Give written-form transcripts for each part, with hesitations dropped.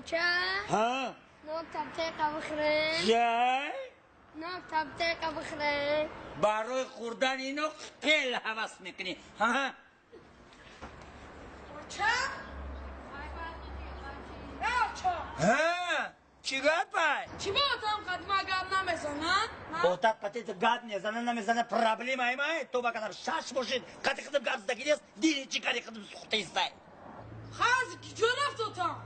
چه؟ ها؟ نو تبتیقه بخره چه؟ نو تبتیقه بخره برای خوردن اینو خیلی حوض میکنی ها؟ چه؟ ها؟ چی گفت؟ چی با اتام قدمه گرد نمیزنن؟ اتاق قطعیت گرد میزنن نمیزنن پرابلیم های مای تو با کنار شش باشید قطعی خدم گرد نیست دیری چی کاری خدم سخته ایستای خواهد کجا رفت اتام؟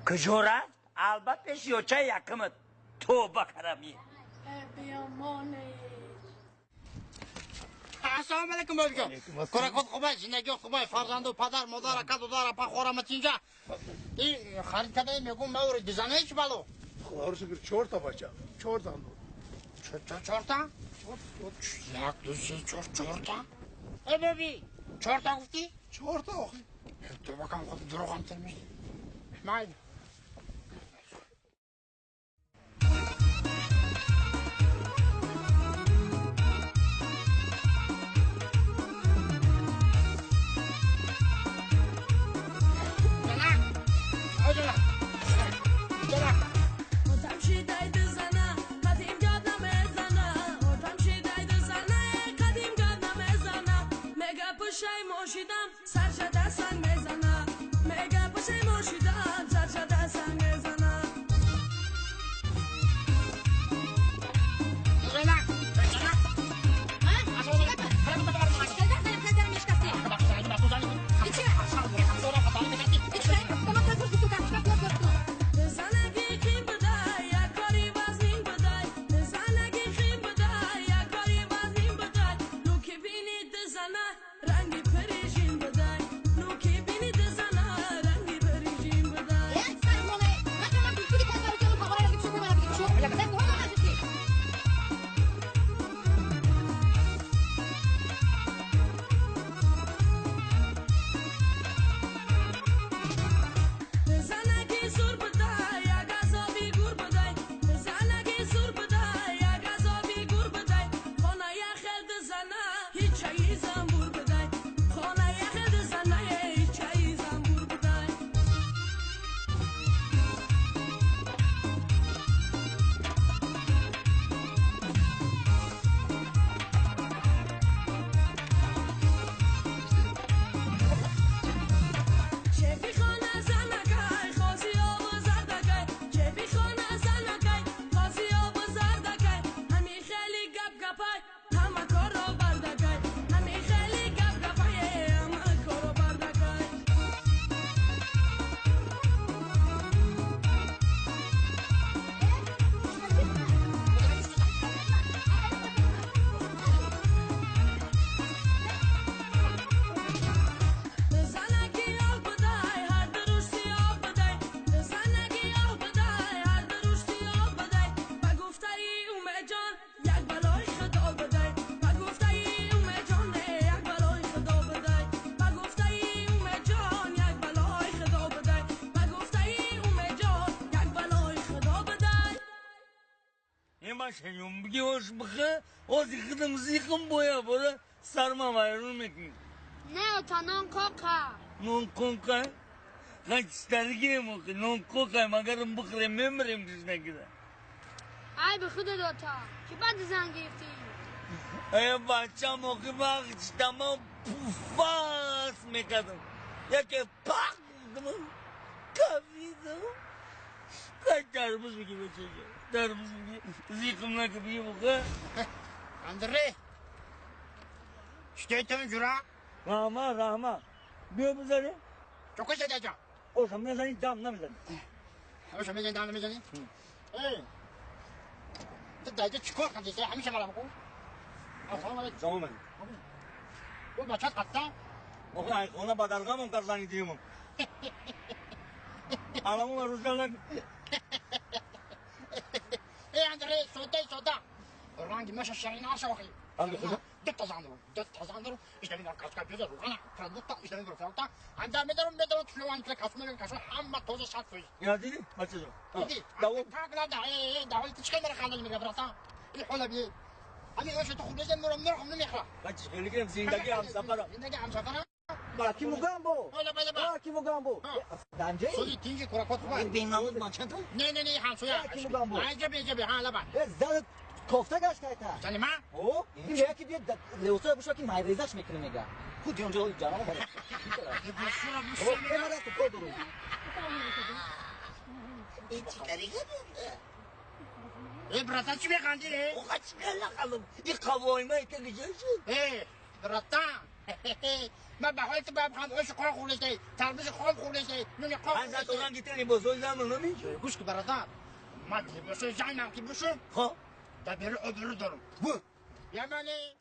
کجا رفت؟ البته شیوچه یکمت تو با کرمی بیامانه السلام علیکم بابیکم کار خود خوبه زندگی خوبه فرزند و پدر مادر کد و دار پا خورم اینجا این خرید کده میگم مور دیزنه چی بالو خدا رو شکر 4 تا بچه 4 تا چهار تا یک دو سه چهار تا ای بابی 4 تا گفتی 4 تا آخه تو بکن خود دروغ هم ترمیش مای شنیم بگیوش بخه آزی خدم زیخم بایا برای سرما ویرون میکنی نه تا نان کوکا نون کنکه خیلی سترگی موقع نون کوکه مگرم بخوریم میمریم کش نگیره ای به خود دوتا که بعد زن گرفتی ای بچه موقع وقت تمام پوفاس میکردم یکی پاک میکنم کافیدم خیلی درموز میگی بچه درموز میگی زیخم نکه بگی موقع اندره شتیتم جورا رحمه بیا بزنی تو کجا جا اوشم میزنی دام نمیزنی اوشم میزنی دام نمیزنی تو دایده چیکار کردی همیشه مرا بگو السلام علیکم سلام علیکم او بچت قطع آخه خونه بدرگامم کردنی دیمم الان روزگار نکن ای اندره سودا رنگی مشه شرین عرشه وخی دو تا زندرو işte bir kaç yapıyor ruhana produtta işte bir produtta anda medarım tülüvan kile kasmıyor kasmıyor amma toza şartıyor ya dedi maçı dedi davul takla da davul تشكل خلال المدرسة الحلا بيه أنا إيش تخرج زي مرة مرة من يخرج بس خليك زندگی هم سفره زندگی هم سفره Kim Gambo? حالا بده با Kim Gambo? Danje? سوی تینجی کورا کت خواه این بیناموز ما چند تا؟ نه هم سویا کی میگم بود؟ اینجا حالا با زن کفته گشت کایتا. سنی من او این یکی دیگه لوسا بشه که مایریزش میکنه میگه. خود اونجا جانم بره. او اینا تو کدوم؟ این چی کاری کرده؟ ای براتان چی میخندی ره؟ اوقات چی کلا خلم؟ این قوای ما که گجه شد. ای براتان من به حالت باید بخوام اوش خواه خورده ترمیز خواه خورده نونی خواه من زد خورده اون گیتری بزرگ زمان نمیشه. گوش که برادر من که بشه زنم که بشه خب در بره ابرو دارم بو. یمانی